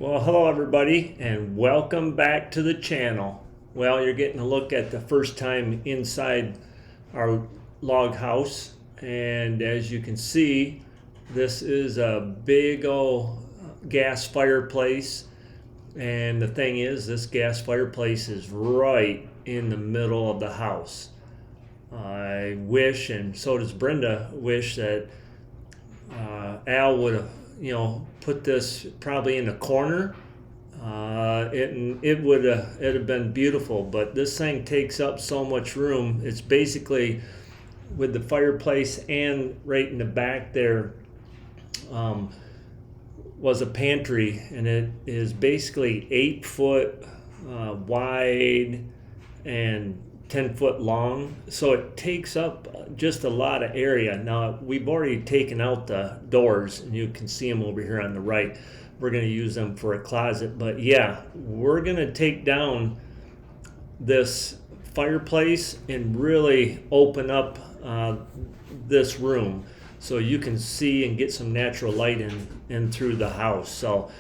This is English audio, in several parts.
Well, hello everybody, and welcome back to the channel. Well, you're getting a look at the first time inside our log house, and as you can see, this is a big old gas fireplace. And the thing is, this gas fireplace is right in the middle of the house. I wish, and so does Brenda, wish that Al would have, put this probably in the corner. It would it'd have been beautiful, but this thing takes up so much room. It's basically with the fireplace, and right in the back there was a pantry, and it is basically 8 foot wide and 10 foot long, so it takes up just a lot of area. Now we've already taken out the doors, and you can see them over here on the right. We're going to use them for a closet, but yeah, we're going to take down this fireplace and really open up this room so you can see and get some natural light in through the house. So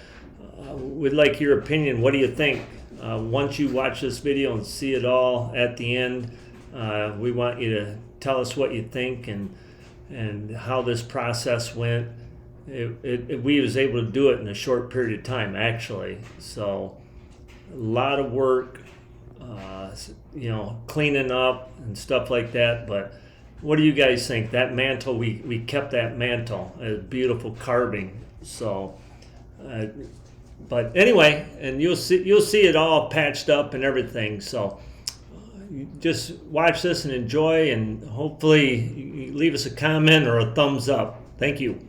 we'd like your opinion. What do you think? Once you watch this video and see it all at the end, we want you to tell us what you think and how this process went. We was able to do it in a short period of time, actually. So a lot of work, cleaning up and stuff like that. But what do you guys think? That mantle, we kept that mantle, a beautiful carving. So. But anyway, and you'll see it all patched up and everything. So just watch this and enjoy, and hopefully you leave us a comment or a thumbs up. Thank you.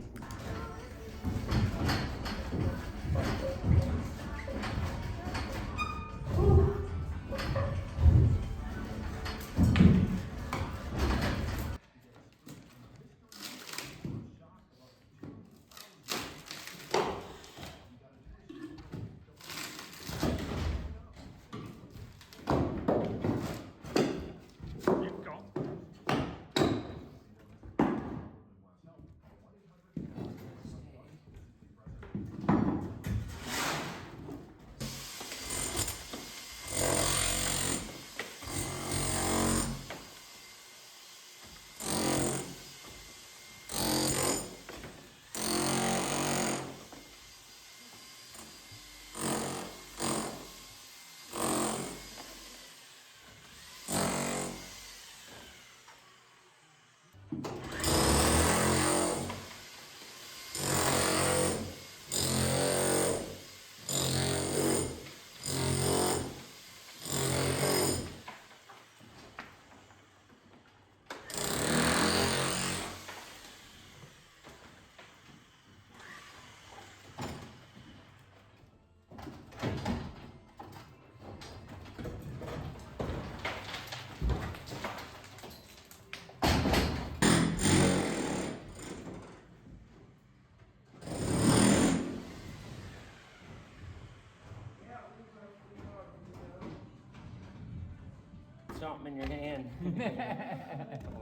Something in your hand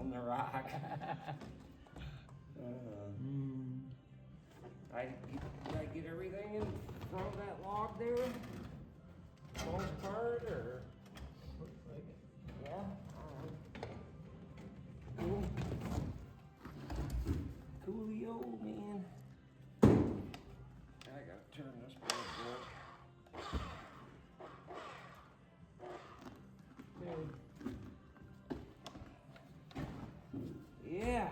on the rock. Did I get everything in front of that log there? Most part, or? Looks like it. Yeah? Alright. Cool. Coolio, man. I gotta turn this board good. Yeah.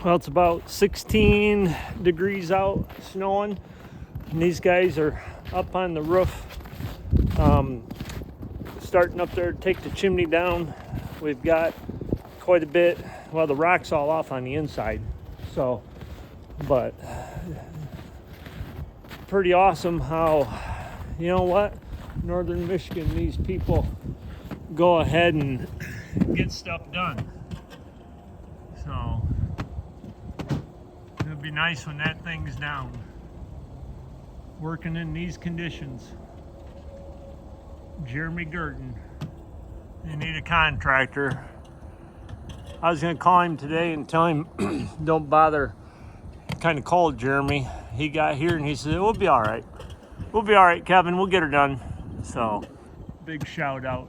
Well, it's about 16 degrees out, snowing, and these guys are up on the roof, starting up there to take the chimney down. We've got quite a bit. Well, the rock's all off on the inside, so, but pretty awesome how, you know what, Northern Michigan, these people go ahead and get stuff done. So it'll be nice when that thing's down. Working in these conditions. Jeremy Gurden. They need a contractor. I was gonna call him today and tell him don't bother. Kind of cold, Jeremy. He got here and he said, we'll be all right. We'll be all right, Kevin. We'll get her done. So big shout out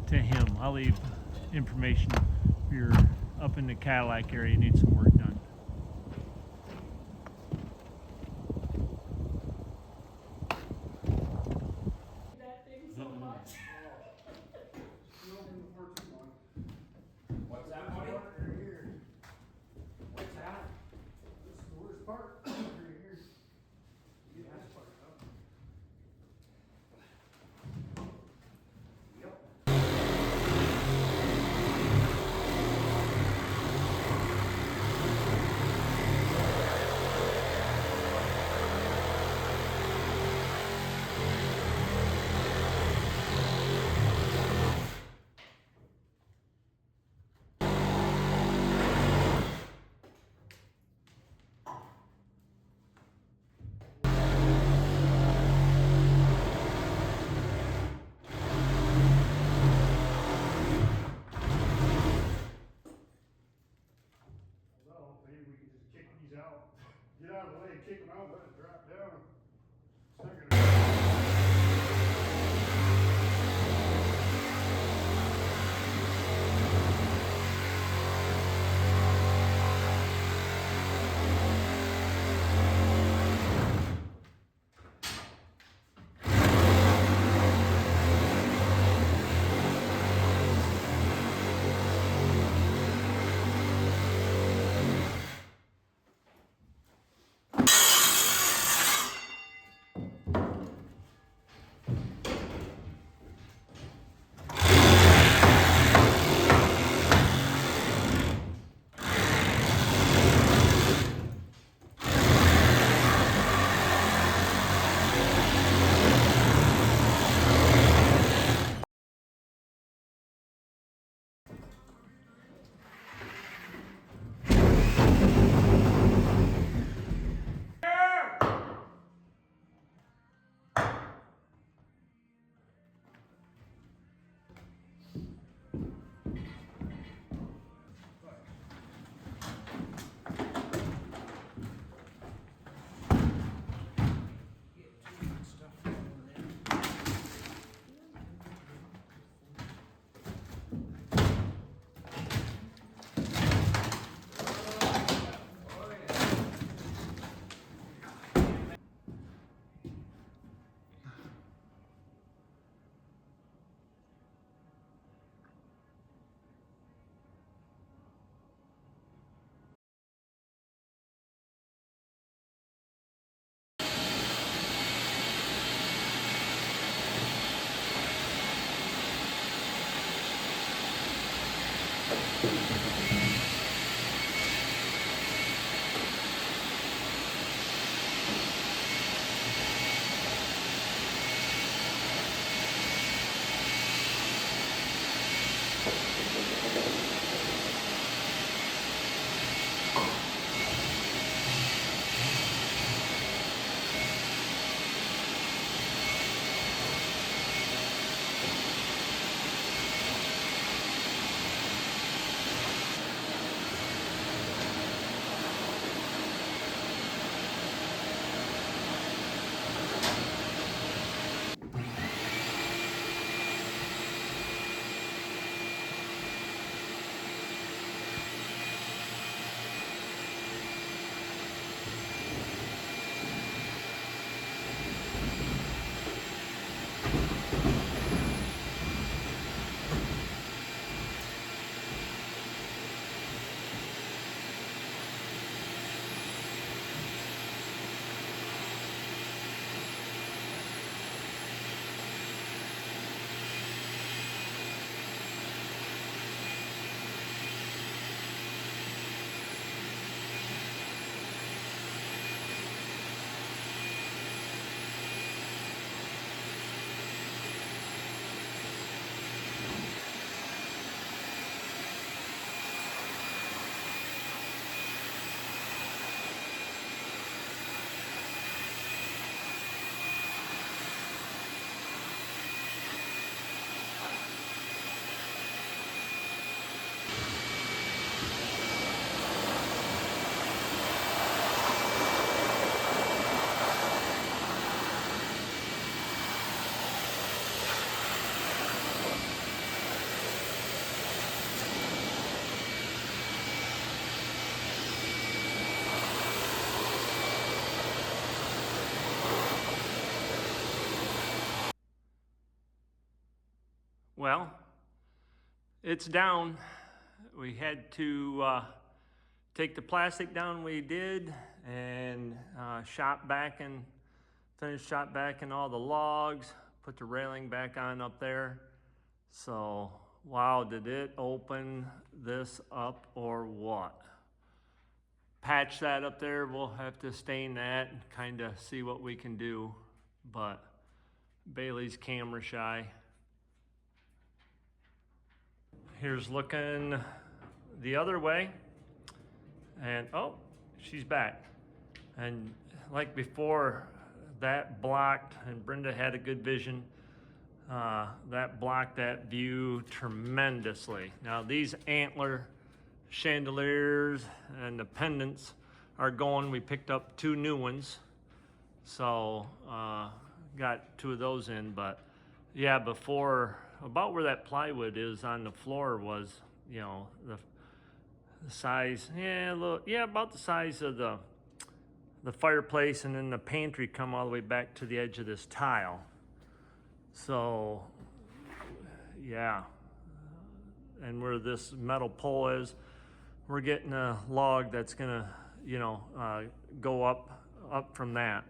to him. I'll leave information if you're up in the Cadillac area, need some work done. What's that, buddy? What's that? This is the worst part. Right here. You have to part up. Yep. Maybe we can just kick these out, get out of the way, kick them out, let it drop down. It's not gonna. Well, it's down. We had to take the plastic down, we did, and finish shop backing all the logs, put the railing back on up there. So, wow, did it open this up or what? Patch that up there, we'll have to stain that and kind of see what we can do, but Bailey's camera shy. Here's looking the other way, and oh, she's back. And like before, that blocked, and Brenda had a good vision, that blocked that view tremendously. Now these antler chandeliers and the pendants are going. We picked up 2 new ones, so got 2 of those in. But yeah, before, about where that plywood is on the floor was, you know, the size, about the size of the fireplace, and then the pantry come all the way back to the edge of this tile. So yeah, and where this metal pole is, we're getting a log that's gonna, you know, go up from that.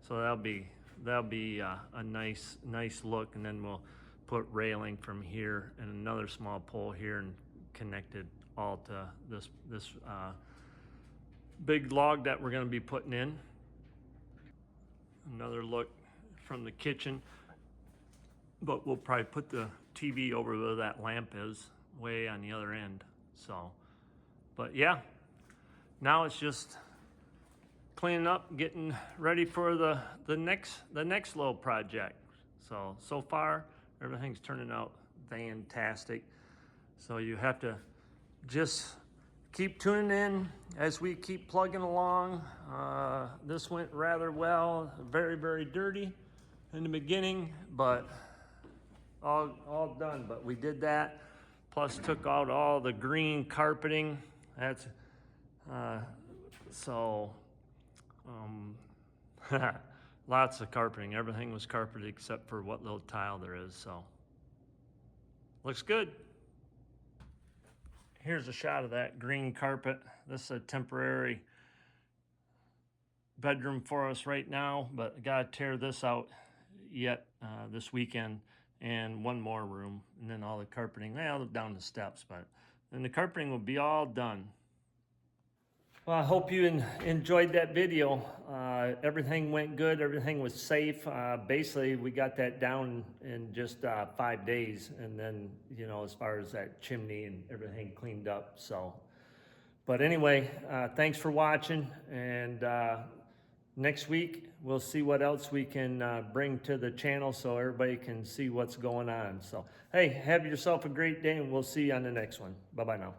So that'll be a nice look, and then we'll put railing from here and another small pole here and connect it all to this big log that we're gonna be putting in. Another look from the kitchen, but we'll probably put the TV over where that lamp is, way on the other end. So, but yeah, now it's just cleaning up, getting ready for the next little project. So far everything's turning out fantastic. So you have to just keep tuning in as we keep plugging along. This went rather well, very dirty in the beginning, but all done. But we did that, plus took out all the green carpeting. That's lots of carpeting. Everything was carpeted except for what little tile there is. So looks good. Here's a shot of that green carpet. This is a temporary bedroom for us right now, but I gotta tear this out yet this weekend, and one more room, and then all the carpeting, well, down the steps, but then the carpeting will be all done. Well, I hope you enjoyed that video. Everything went good. Everything was safe. Basically, we got that down in just 5 days. And then, you know, as far as that chimney and everything cleaned up. So, but anyway, thanks for watching. And next week, we'll see what else we can bring to the channel so everybody can see what's going on. So, hey, have yourself a great day, and we'll see you on the next one. Bye-bye now.